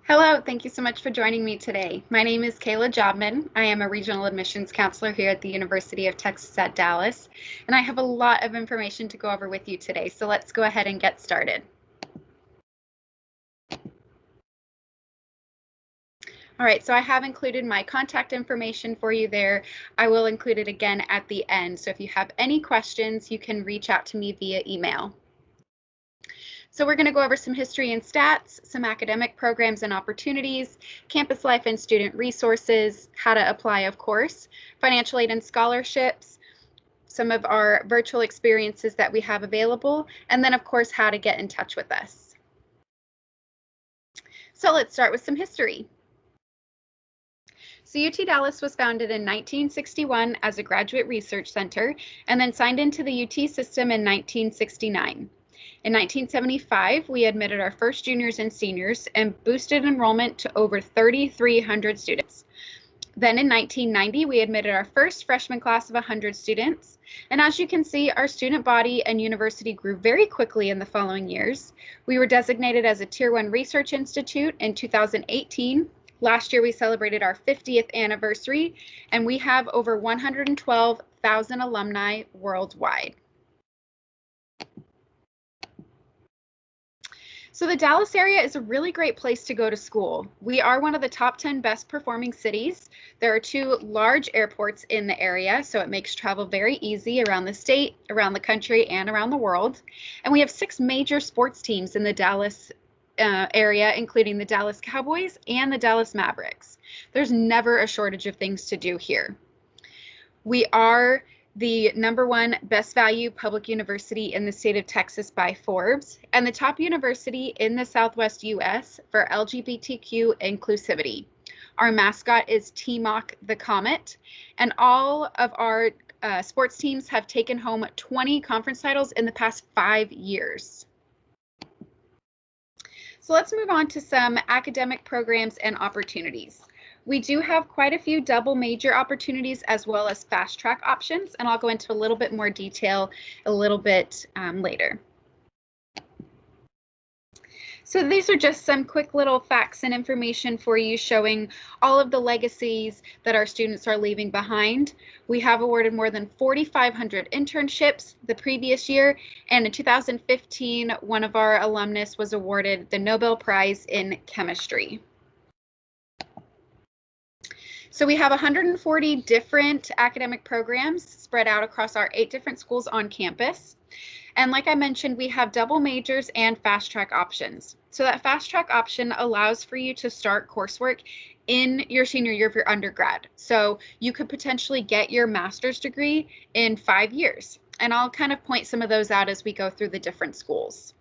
Hello, thank you so much for joining me today. My name is Kayla Jobman. I am a regional admissions counselor here at the University of Texas at Dallas, and I have a lot of information to go over with you today, so let's go ahead and get started. All right, so I have included my contact information for you there. I will include it again at the end, so if you have any questions, you can reach out to me via email. So we're going to go over some history and stats, some academic programs and opportunities, campus life and student resources, how to apply, of course, financial aid and scholarships, some of our virtual experiences that we have available, and then, of course, how to get in touch with us. So let's start with some history. So UT Dallas was founded in 1961 as a graduate research center and then signed into the UT system in 1969. In 1975, we admitted our first juniors and seniors and boosted enrollment to over 3,300 students. Then in 1990, we admitted our first freshman class of 100 students. And as you can see, our student body and university grew very quickly in the following years. We were designated as a Tier 1 research institute in 2018. Last year, we celebrated our 50th anniversary, and we have over 112,000 alumni worldwide. So the Dallas area is a really great place to go to school. We are one of the top 10 best performing cities. There are 2 large airports in the area, so it makes travel very easy around the state, around the country, and around the world. And we have 6 major sports teams in the Dallas area, including the Dallas Cowboys and the Dallas Mavericks. There's never a shortage of things to do here. We are the #1 best value public university in the state of Texas by Forbes, and the top university in the Southwest US for LGBTQ inclusivity. Our mascot is T-Mock the Comet, and all of our sports teams have taken home 20 conference titles in the past 5 years. So let's move on to some academic programs and opportunities. We do have quite a few double major opportunities as well as fast track options, and I'll go into a little bit more detail a little bit later. So these are just some quick little facts and information for you showing all of the legacies that our students are leaving behind. We have awarded more than 4,500 internships the previous year, and in 2015, one of our alumnus was awarded the Nobel Prize in Chemistry. So we have 140 different academic programs spread out across our 8 different schools on campus. And like I mentioned, we have double majors and fast track options. So that fast track option allows for you to start coursework in your senior year of your undergrad. So you could potentially get your master's degree in 5 years. And I'll kind of point some of those out as we go through the different schools.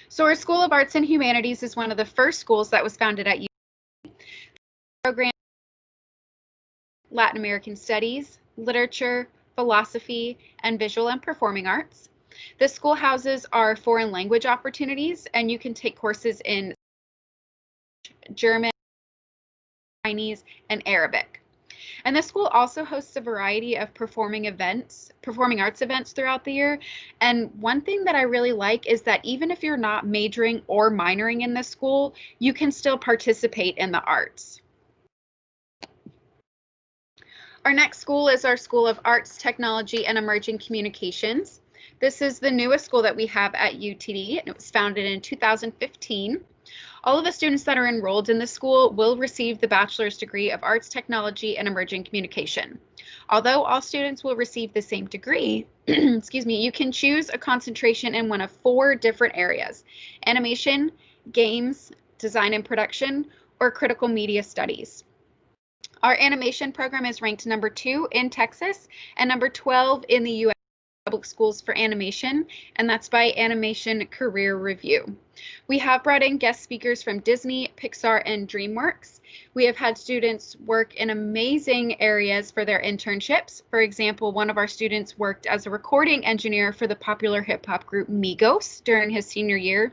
So our School of Arts and Humanities is one of the first schools that was founded at UT. Program Latin American Studies, Literature, Philosophy, and Visual and Performing Arts. This school houses our foreign language opportunities, and you can take courses in German, Chinese, and Arabic. And this school also hosts a variety of performing arts events throughout the year. And one thing that I really like is that even if you're not majoring or minoring in this school, you can still participate in the arts. Our next school is our School of Arts, Technology, and Emerging Communications. This is the newest school that we have at UTD, and it was founded in 2015. All of the students that are enrolled in this school will receive the bachelor's degree of Arts, Technology, and Emerging Communication. Although all students will receive the same degree, excuse me, you can choose a concentration in one of 4 different areas: animation, games, design and production, or critical media studies. Our animation program is ranked #2 in Texas and #12 in the U.S. public schools for animation, and that's by Animation Career Review. We have brought in guest speakers from Disney, Pixar, and DreamWorks. We have had students work in amazing areas for their internships. For example, one of our students worked as a recording engineer for the popular hip hop group Migos during his senior year.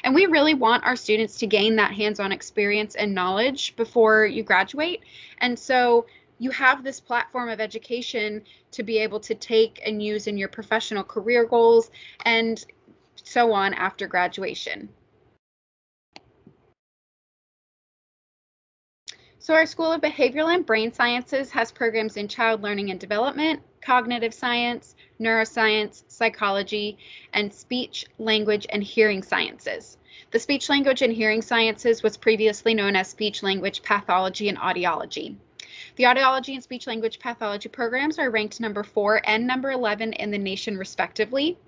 And we really want our students to gain that hands-on experience and knowledge before you graduate. And so you have this platform of education to be able to take and use in your professional career goals and so on after graduation. So our School of Behavioral and Brain Sciences has programs in child learning and development, cognitive science, neuroscience, psychology, and speech, language, and hearing sciences. The speech, language, and hearing sciences was previously known as speech, language, pathology, and audiology. The audiology and speech language pathology programs are ranked number 4 and number 11 in the nation respectively.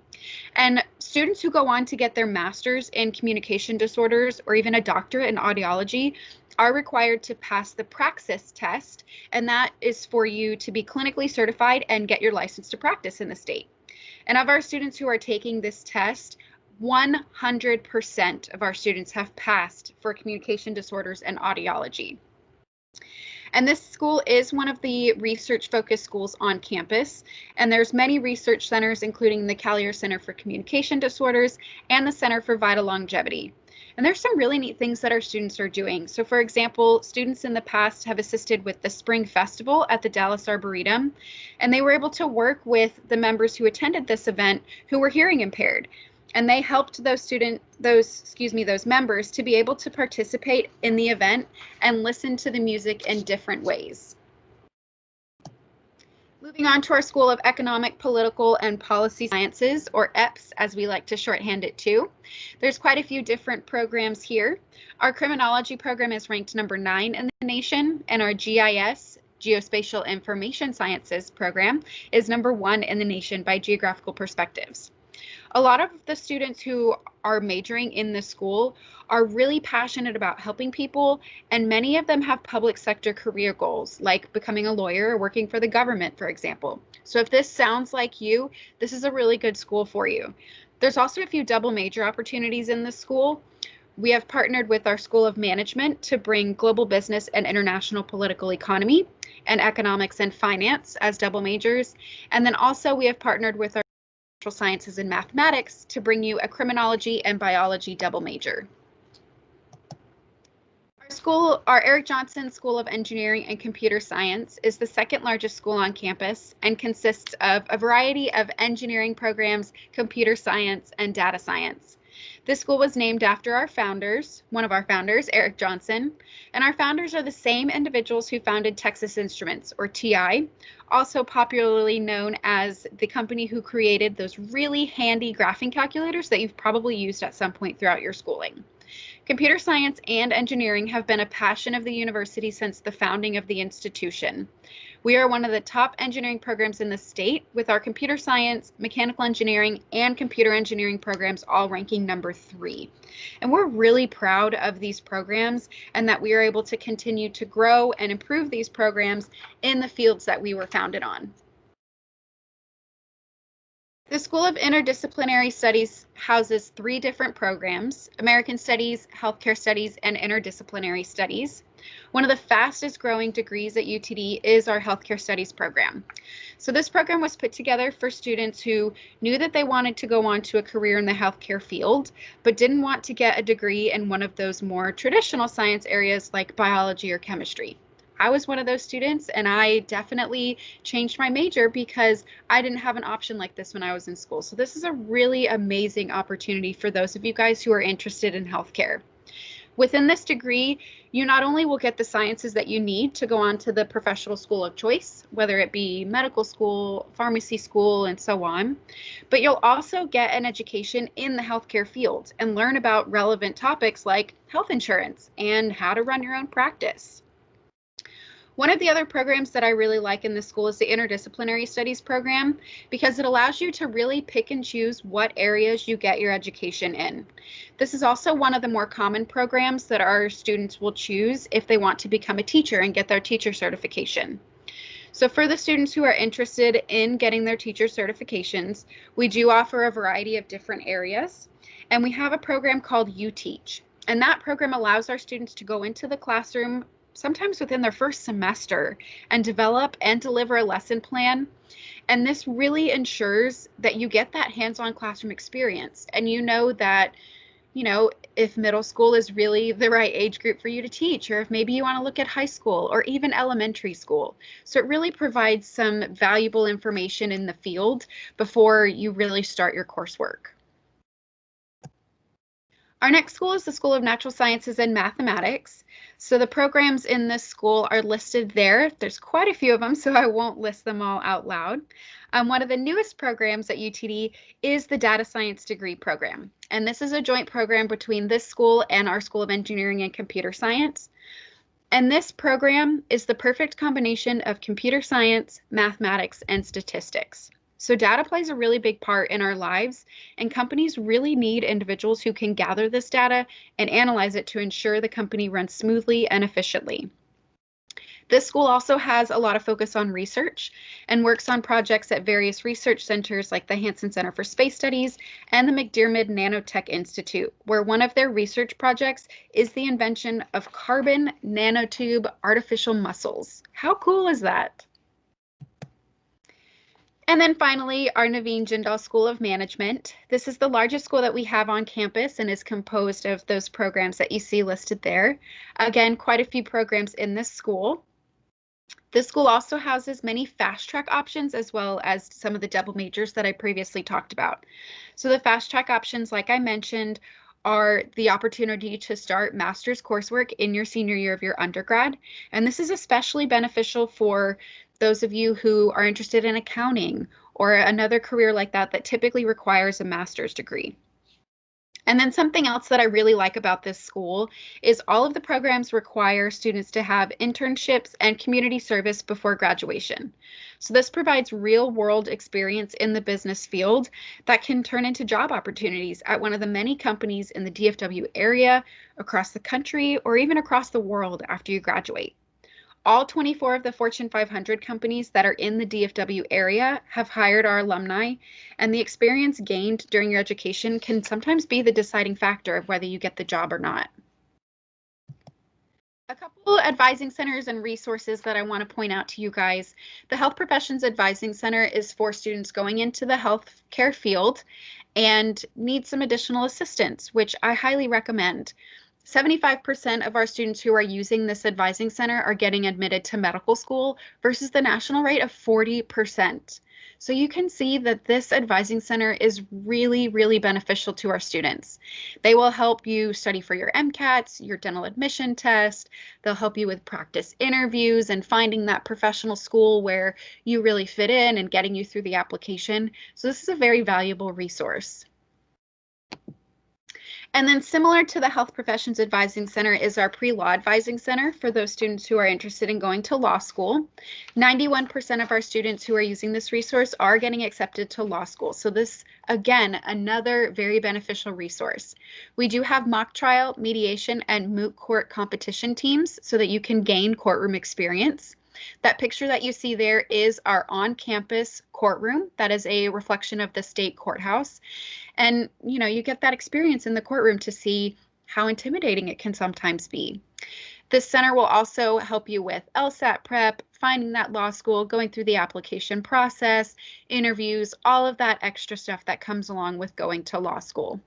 And students who go on to get their master's in communication disorders or even a doctorate in audiology are required to pass the Praxis test, and that is for you to be clinically certified and get your license to practice in the state. And of our students who are taking this test, 100% of our students have passed for communication disorders and audiology. And this school is one of the research-focused schools on campus. And there's many research centers, including the Callier Center for Communication Disorders and the Center for Vital Longevity. And there's some really neat things that our students are doing. So for example, students in the past have assisted with the Spring Festival at the Dallas Arboretum, and they were able to work with the members who attended this event who were hearing impaired. And they helped those members to be able to participate in the event and listen to the music in different ways. Moving on to our School of Economic, Political, and Policy Sciences, or EPS, as we like to shorthand it to. There's quite a few different programs here. Our criminology program is ranked number 9 in the nation, and our GIS, Geospatial Information Sciences program, is number 1 in the nation by geographical perspectives. A lot of the students who are majoring in this school are really passionate about helping people, and many of them have public sector career goals, like becoming a lawyer or working for the government, for example. So if this sounds like you, this is a really good school for you. There's also a few double major opportunities in this school. We have partnered with our School of Management to bring global business and international political economy and economics and finance as double majors. And then also we have partnered with our sciences and mathematics to bring you a criminology and biology double major. Our Eric Johnson School of Engineering and Computer Science is the second largest school on campus and consists of a variety of engineering programs, computer science, and data science. This school was named after our founders, one of our founders, Eric Johnson, and our founders are the same individuals who founded Texas Instruments, or TI, also popularly known as the company who created those really handy graphing calculators that you've probably used at some point throughout your schooling. Computer science and engineering have been a passion of the university since the founding of the institution. We are one of the top engineering programs in the state, with our computer science, mechanical engineering, and computer engineering programs all ranking number 3. And we're really proud of these programs and that we are able to continue to grow and improve these programs in the fields that we were founded on. The School of Interdisciplinary Studies houses 3 different programs: American Studies, Healthcare Studies, and Interdisciplinary Studies. One of the fastest growing degrees at UTD is our Healthcare Studies program. So this program was put together for students who knew that they wanted to go on to a career in the healthcare field, but didn't want to get a degree in one of those more traditional science areas like biology or chemistry. I was one of those students, and I definitely changed my major because I didn't have an option like this when I was in school. So this is a really amazing opportunity for those of you guys who are interested in healthcare. Within this degree, you not only will get the sciences that you need to go on to the professional school of choice, whether it be medical school, pharmacy school, and so on, but you'll also get an education in the healthcare field and learn about relevant topics like health insurance and how to run your own practice. One of the other programs that I really like in this school is the Interdisciplinary Studies program, because it allows you to really pick and choose what areas you get your education in. This is also one of the more common programs that our students will choose if they want to become a teacher and get their teacher certification. So for the students who are interested in getting their teacher certifications, we do offer a variety of different areas, and we have a program called UTeach. And that program allows our students to go into the classroom sometimes within their first semester and develop and deliver a lesson plan. And this really ensures that you get that hands-on classroom experience, and you know that, if middle school is really the right age group for you to teach, or if maybe you want to look at high school or even elementary school. So it really provides some valuable information in the field before you really start your coursework. Our next school is the School of Natural Sciences and Mathematics. So the programs in this school are listed there. There's quite a few of them, so I won't list them all out loud. One of the newest programs at UTD is the Data Science Degree Program. And this is a joint program between this school and our School of Engineering and Computer Science. And this program is the perfect combination of computer science, mathematics, and statistics. So data plays a really big part in our lives, and companies really need individuals who can gather this data and analyze it to ensure the company runs smoothly and efficiently. This school also has a lot of focus on research and works on projects at various research centers like the Hansen Center for Space Studies and the McDiarmid Nanotech Institute, where one of their research projects is the invention of carbon nanotube artificial muscles. How cool is that? And then finally, our Naveen Jindal School of Management. This is the largest school that we have on campus and is composed of those programs that you see listed there. Again, quite a few programs in this school. This school also houses many fast track options as well as some of the double majors that I previously talked about. So the fast track options, like I mentioned, are the opportunity to start master's coursework in your senior year of your undergrad. And this is especially beneficial for those of you who are interested in accounting or another career like that that typically requires a master's degree. And then something else that I really like about this school is all of the programs require students to have internships and community service before graduation. So this provides real world experience in the business field that can turn into job opportunities at one of the many companies in the DFW area, across the country, or even across the world after you graduate. All 24 of the Fortune 500 companies that are in the DFW area have hired our alumni, and the experience gained during your education can sometimes be the deciding factor of whether you get the job or not. A couple advising centers and resources that I want to point out to you guys. The Health Professions Advising Center is for students going into the healthcare field and need some additional assistance, which I highly recommend. 75% of our students who are using this advising center are getting admitted to medical school versus the national rate of 40%. So you can see that this advising center is really, really beneficial to our students. They will help you study for your MCATs, your dental admission test. They'll help you with practice interviews and finding that professional school where you really fit in and getting you through the application. So this is a very valuable resource. And then similar to the Health Professions Advising Center is our Pre-Law Advising Center for those students who are interested in going to law school. 91% of our students who are using this resource are getting accepted to law school. So this, again, another very beneficial resource. We do have mock trial, mediation, and moot court competition teams so that you can gain courtroom experience. That picture that you see there is our on-campus courtroom. That is a reflection of the state courthouse. And, you know, you get that experience in the courtroom to see how intimidating it can sometimes be. This center will also help you with LSAT prep, finding that law school, going through the application process, interviews, all of that extra stuff that comes along with going to law school.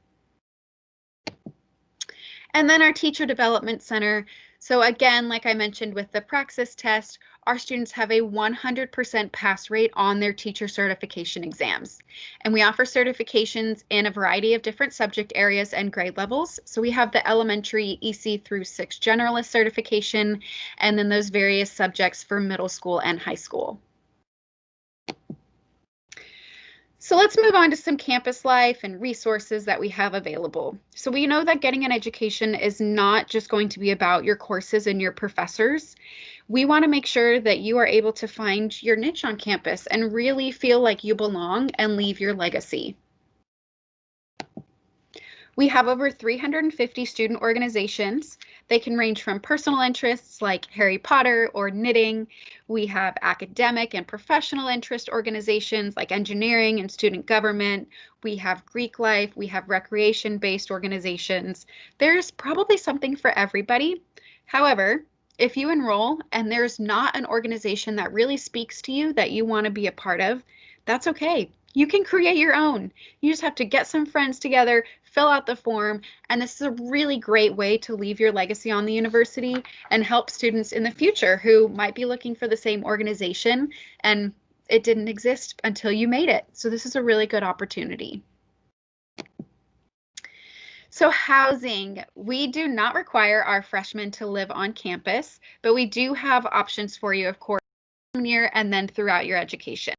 And then our Teacher Development Center. So again, like I mentioned with the Praxis test, our students have a 100% pass rate on their teacher certification exams. And we offer certifications in a variety of different subject areas and grade levels. So we have the elementary EC through 6 generalist certification, and then those various subjects for middle school and high school. So let's move on to some campus life and resources that we have available. So we know that getting an education is not just going to be about your courses and your professors. We want to make sure that you are able to find your niche on campus and really feel like you belong and leave your legacy. We have over 350 student organizations. They can range from personal interests like Harry Potter or knitting. We have academic and professional interest organizations like engineering and student government. We have Greek life. We have recreation-based organizations. There's probably something for everybody. However, if you enroll and there's not an organization that really speaks to you that you want to be a part of, that's okay. You can create your own. You just have to get some friends together, fill out the form, and this is a really great way to leave your legacy on the university and help students in the future who might be looking for the same organization and it didn't exist until you made it. So this is a really good opportunity. So housing, we do not require our freshmen to live on campus, but we do have options for you, of course, year and then throughout your education.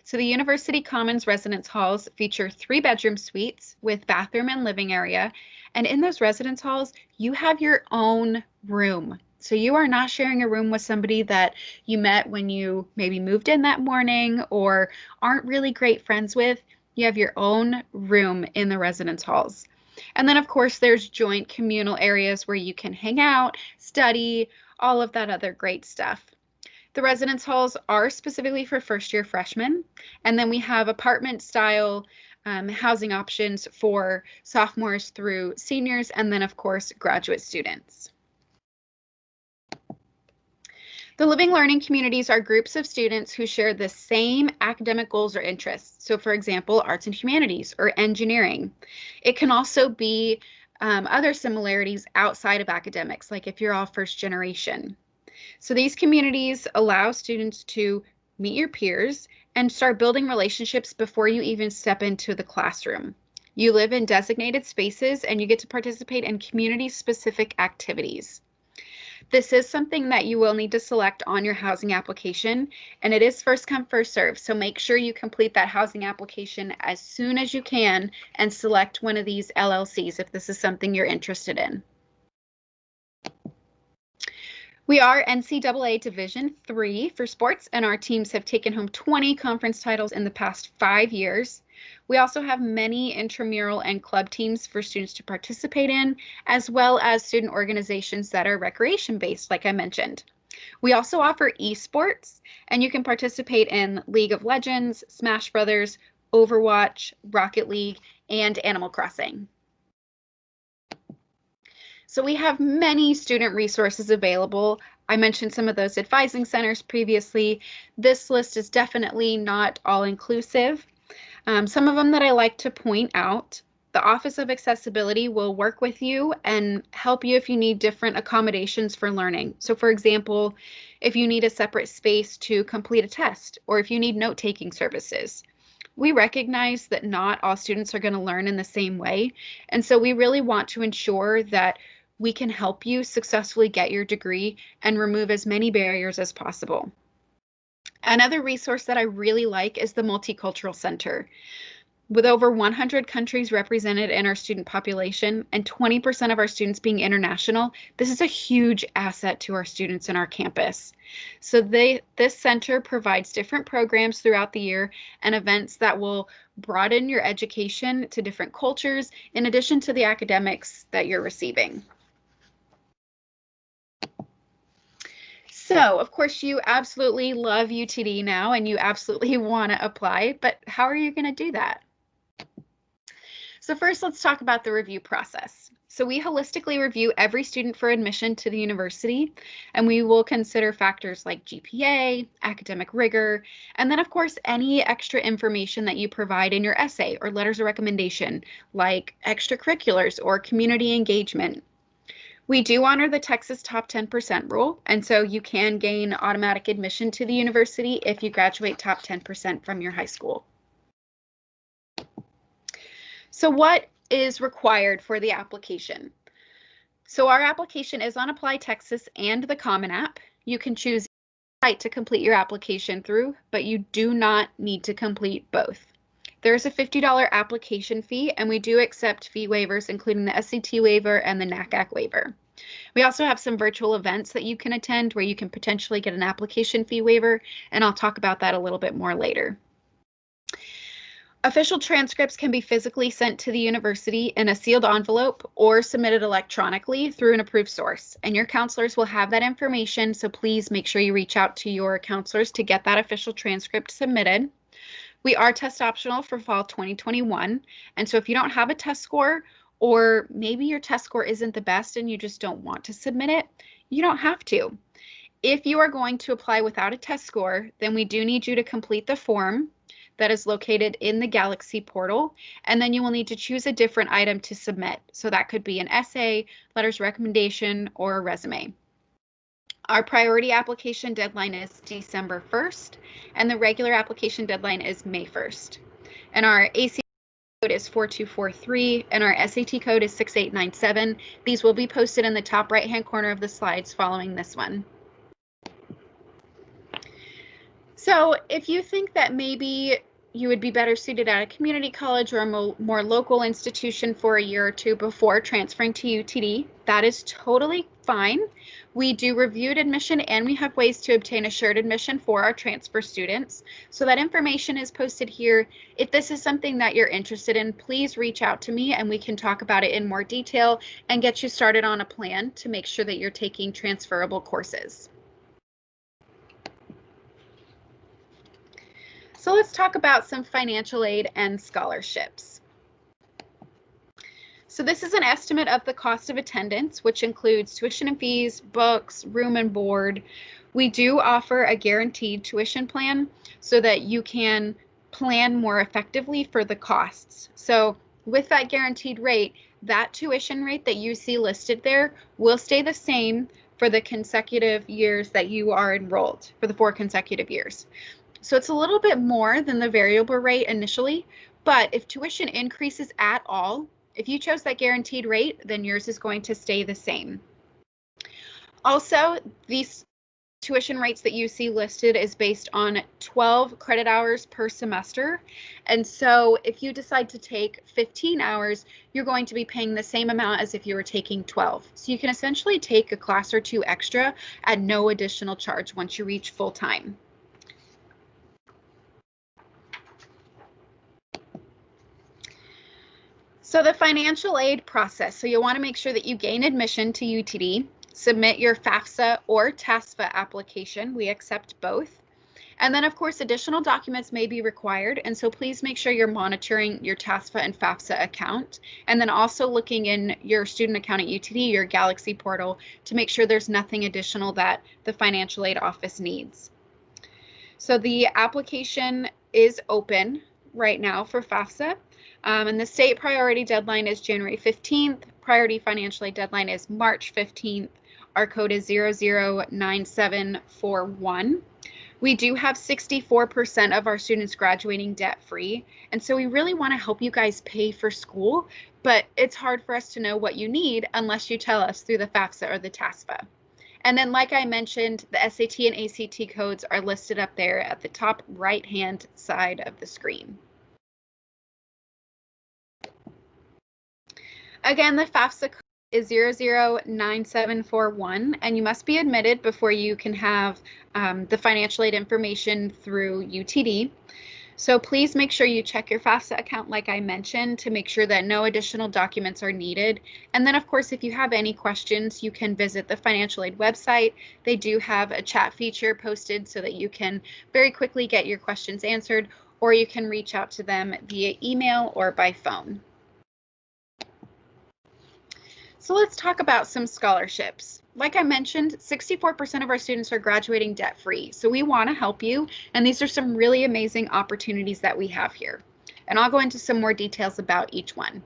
So the University Commons residence halls feature 3-bedroom suites with bathroom and living area. And in those residence halls, you have your own room. So you are not sharing a room with somebody that you met when you maybe moved in that morning or aren't really great friends with. You have your own room in the residence halls. And then, of course, there's joint communal areas where you can hang out, study, all of that other great stuff. The residence halls are specifically for first-year freshmen, and then we have apartment-style housing options for sophomores through seniors, and then, of course, graduate students. The living learning communities are groups of students who share the same academic goals or interests. So, for example, arts and humanities or engineering. It can also be other similarities outside of academics, like if you're all first generation. So these communities allow students to meet your peers and start building relationships before you even step into the classroom. You live in designated spaces and you get to participate in community-specific activities. This is something that you will need to select on your housing application, and it is first come, first serve. So make sure you complete that housing application as soon as you can and select one of these LLCs if this is something you're interested in. We are NCAA Division III for sports, and our teams have taken home 20 conference titles in the past 5 years. We also have many intramural and club teams for students to participate in, as well as student organizations that are recreation-based, like I mentioned. We also offer esports, and you can participate in League of Legends, Smash Brothers, Overwatch, Rocket League, and Animal Crossing. So we have many student resources available. I mentioned some of those advising centers previously. This list is definitely not all-inclusive. Some of them that I like to point out: the Office of Accessibility will work with you and help you if you need different accommodations for learning. So for example, if you need a separate space to complete a test, or if you need note-taking services. We recognize that not all students are going to learn in the same way, and so we really want to ensure that we can help you successfully get your degree and remove as many barriers as possible. Another resource that I really like is the Multicultural Center. With over 100 countries represented in our student population and 20% of our students being international, this is a huge asset to our students in our campus. So this center provides different programs throughout the year and events that will broaden your education to different cultures in addition to the academics that you're receiving. So, of course, you absolutely love UTD now and you absolutely want to apply, but how are you going to do that? So first, let's talk about the review process. So we holistically review every student for admission to the university, and we will consider factors like GPA, academic rigor, and then of course, any extra information that you provide in your essay or letters of recommendation, like extracurriculars or community engagement. We do honor the Texas top 10% rule, and so you can gain automatic admission to the university if you graduate top 10% from your high school. So what is required for the application? So our application is on Apply Texas and the Common App. You can choose site to complete your application through, but you do not need to complete both. There's a $50 application fee, and we do accept fee waivers, including the SAT waiver and the NACAC waiver. We also have some virtual events that you can attend where you can potentially get an application fee waiver, and I'll talk about that a little bit more later. Official transcripts can be physically sent to the university in a sealed envelope or submitted electronically through an approved source. And your counselors will have that information, so please make sure you reach out to your counselors to get that official transcript submitted. We are test optional for fall 2021. And so if you don't have a test score, or maybe your test score isn't the best and you just don't want to submit it, you don't have to. If you are going to apply without a test score, then we do need you to complete the form that is located in the Galaxy portal, and then you will need to choose a different item to submit. So that could be an essay, letters of recommendation, or a resume. Our priority application deadline is December 1st, and the regular application deadline is May 1st. And our AC code is 4243 and our SAT code is 6897. These will be posted in the top right-hand corner of the slides following this one. So if you think that maybe you would be better suited at a community college or a more local institution for a year or two before transferring to UTD, that is totally fine. We do reviewed admission and we have ways to obtain assured admission for our transfer students. So that information is posted here. If this is something that you're interested in, please reach out to me and we can talk about it in more detail and get you started on a plan to make sure that you're taking transferable courses. So let's talk about some financial aid and scholarships. So this is an estimate of the cost of attendance, which includes tuition and fees, books, room and board. We do offer a guaranteed tuition plan so that you can plan more effectively for the costs. So with that guaranteed rate, that tuition rate that you see listed there will stay the same for the consecutive years that you are enrolled, for the 4 consecutive years. So it's a little bit more than the variable rate initially, but if tuition increases at all, if you chose that guaranteed rate, then yours is going to stay the same. Also, these tuition rates that you see listed is based on 12 credit hours per semester. And so if you decide to take 15 hours, you're going to be paying the same amount as if you were taking 12. So you can essentially take a class or 2 extra at no additional charge once you reach full time. So the financial aid process. So you'll want to make sure that you gain admission to UTD, submit your FAFSA or TASFA application. We accept both. And then of course, additional documents may be required. And so please make sure you're monitoring your TASFA and FAFSA account. And then also looking in your student account at UTD, your Galaxy portal, to make sure there's nothing additional that the financial aid office needs. So the application is open right now for FAFSA. And the state priority deadline is January 15th. Priority financial aid deadline is March 15th. Our code is 009741. We do have 64% of our students graduating debt-free. And so we really want to help you guys pay for school, but it's hard for us to know what you need unless you tell us through the FAFSA or the TASFA. And then, like I mentioned, the SAT and ACT codes are listed up there at the top right-hand side of the screen. Again, the FAFSA code is 009741, and you must be admitted before you can have the financial aid information through UTD. So please make sure you check your FAFSA account, like I mentioned, to make sure that no additional documents are needed. And then, of course, if you have any questions, you can visit the financial aid website. They do have a chat feature posted so that you can very quickly get your questions answered, or you can reach out to them via email or by phone. So let's talk about some scholarships. Like I mentioned, 64% of our students are graduating debt-free. So we want to help you. And these are some really amazing opportunities that we have here. And I'll go into some more details about each one.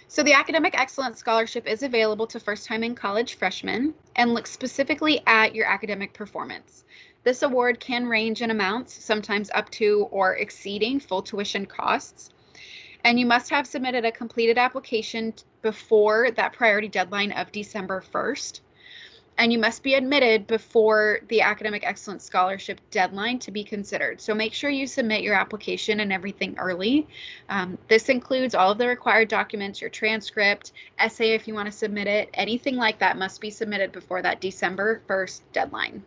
So the Academic Excellence Scholarship is available to first-time in college freshmen and looks specifically at your academic performance. This award can range in amounts, sometimes up to or exceeding full tuition costs. And you must have submitted a completed application before that priority deadline of December 1st. And you must be admitted before the Academic Excellence Scholarship deadline to be considered. So make sure you submit your application and everything early. This includes all of the required documents, your transcript, essay if you want to submit it, anything like that must be submitted before that December 1st deadline.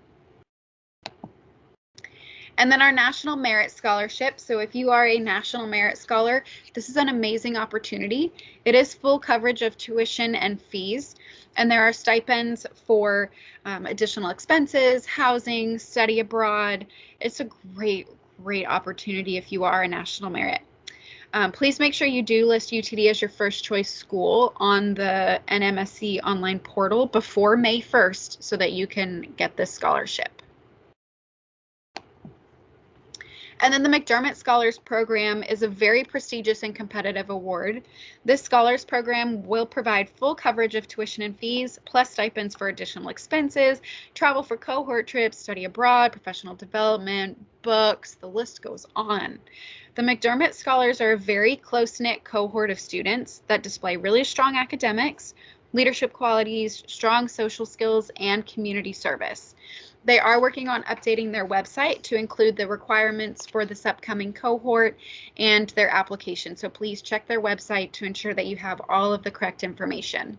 And then our National Merit Scholarship. So if you are a National Merit Scholar, this is an amazing opportunity. It is full coverage of tuition and fees, and there are stipends for additional expenses, housing, study abroad. It's a great opportunity if you are a National Merit. Please make sure you do list UTD as your first choice school on the NMSC online portal before May 1st so that you can get this scholarship. And then the McDermott Scholars Program is a very prestigious and competitive award. This Scholars Program will provide full coverage of tuition and fees, plus stipends for additional expenses, travel for cohort trips, study abroad, professional development, books, the list goes on. The McDermott Scholars are a very close-knit cohort of students that display really strong academics, leadership qualities, strong social skills, and community service. They are working on updating their website to include the requirements for this upcoming cohort and their application. So please check their website to ensure that you have all of the correct information.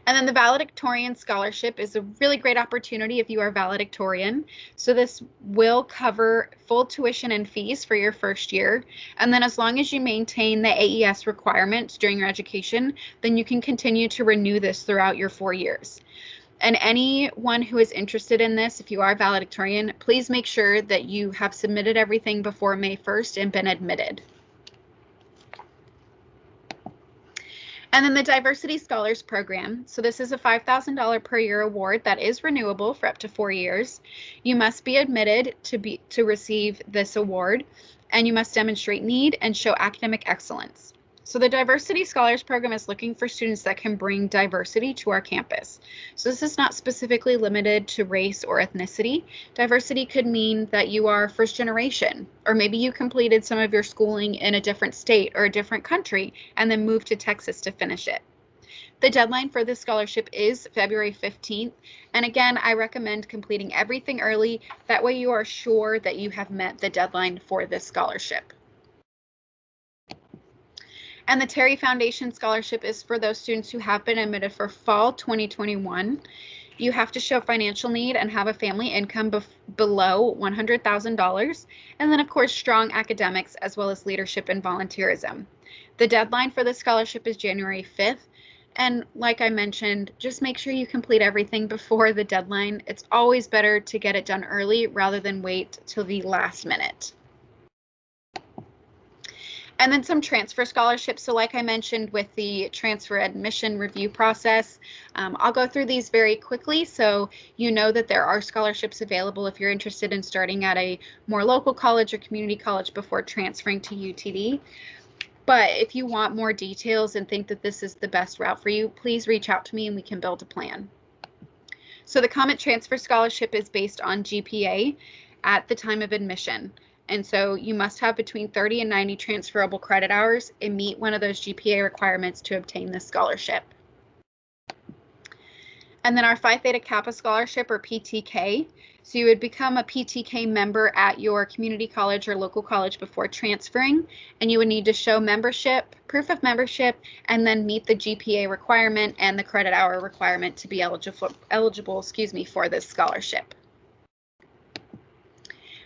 And then the valedictorian scholarship is a really great opportunity if you are valedictorian. So this will cover full tuition and fees for your first year. And then as long as you maintain the AES requirements during your education, then you can continue to renew this throughout your 4 years. And anyone who is interested in this, if you are valedictorian, please make sure that you have submitted everything before May 1st and been admitted. And then the Diversity Scholars Program. So this is a $5,000 per year award that is renewable for up to 4 years. You must be admitted to receive this award, and you must demonstrate need and show academic excellence. So the Diversity Scholars Program is looking for students that can bring diversity to our campus. So this is not specifically limited to race or ethnicity. Diversity could mean that you are first generation, or maybe you completed some of your schooling in a different state or a different country and then moved to Texas to finish it. The deadline for this scholarship is February 15th. And again, I recommend completing everything early. That way you are sure that you have met the deadline for this scholarship. And the Terry Foundation Scholarship is for those students who have been admitted for fall 2021. You have to show financial need and have a family income below $100,000. And then, of course, strong academics as well as leadership and volunteerism. The deadline for the scholarship is January 5th. And like I mentioned, just make sure you complete everything before the deadline. It's always better to get it done early rather than wait till the last minute. And then some transfer scholarships. So like I mentioned with the transfer admission review process, I'll go through these very quickly so you know that there are scholarships available if you're interested in starting at a more local college or community college before transferring to UTD. But if you want more details and think that this is the best route for you, please reach out to me and we can build a plan. So the Comet Transfer Scholarship is based on GPA at the time of admission. And so you must have between 30 and 90 transferable credit hours and meet one of those GPA requirements to obtain this scholarship. And then our Phi Theta Kappa Scholarship, or PTK. So you would become a PTK member at your community college or local college before transferring, and you would need to show membership, proof of membership, and then meet the GPA requirement and the credit hour requirement to be eligible for this scholarship.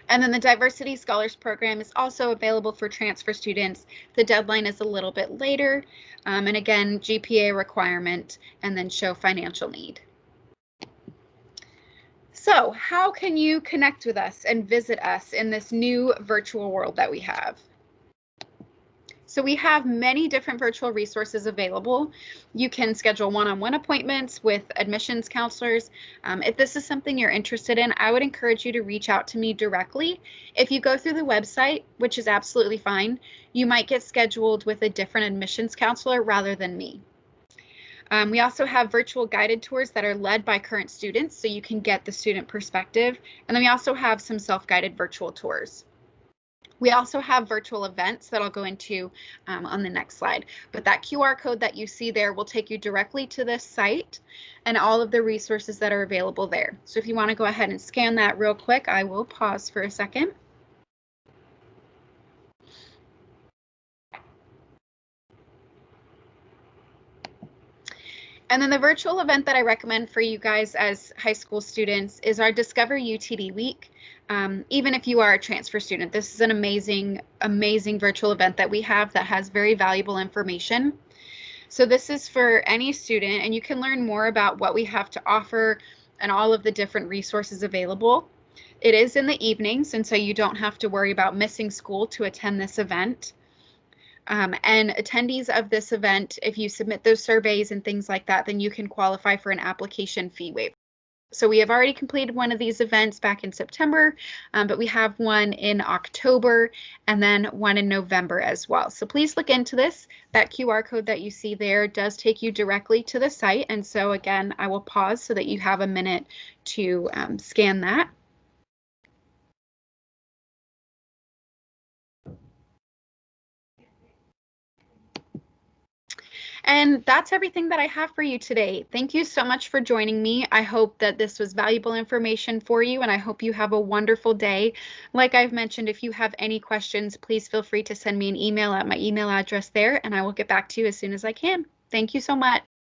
And then the Diversity Scholars Program is also available for transfer students. The deadline is a little bit later, and again, GPA requirement, and then show financial need. So how can you connect with us and visit us in this new virtual world that we have? So we have many different virtual resources available. You can schedule one-on-one appointments with admissions counselors. If this is something you're interested in, I would encourage you to reach out to me directly. If you go through the website, which is absolutely fine, you might get scheduled with a different admissions counselor rather than me. We also have virtual guided tours that are led by current students, so you can get the student perspective. And then we also have some self-guided virtual tours. We also have virtual events that I'll go into on the next slide, but that QR code that you see there will take you directly to this site and all of the resources that are available there. So if you want to go ahead and scan that real quick, I will pause for a second. And then the virtual event that I recommend for you guys as high school students is our Discover UTD Week. Even if you are a transfer student, this is an amazing, amazing virtual event that we have that has very valuable information. So this is for any student, and you can learn more about what we have to offer and all of the different resources available. It is in the evenings, and so you don't have to worry about missing school to attend this event. And attendees of this event, if you submit those surveys and things like that, then you can qualify for an application fee waiver. So we have already completed one of these events back in September, but we have one in October and then one in November as well. So please look into this. That QR code that you see there does take you directly to the site. And so again, I will pause so that you have a minute to scan that. And that's everything that I have for you today. Thank you so much for joining me. I hope that this was valuable information for you, and I hope you have a wonderful day. Like I've mentioned, if you have any questions, please feel free to send me an email at my email address there, and I will get back to you as soon as I can. Thank you so much.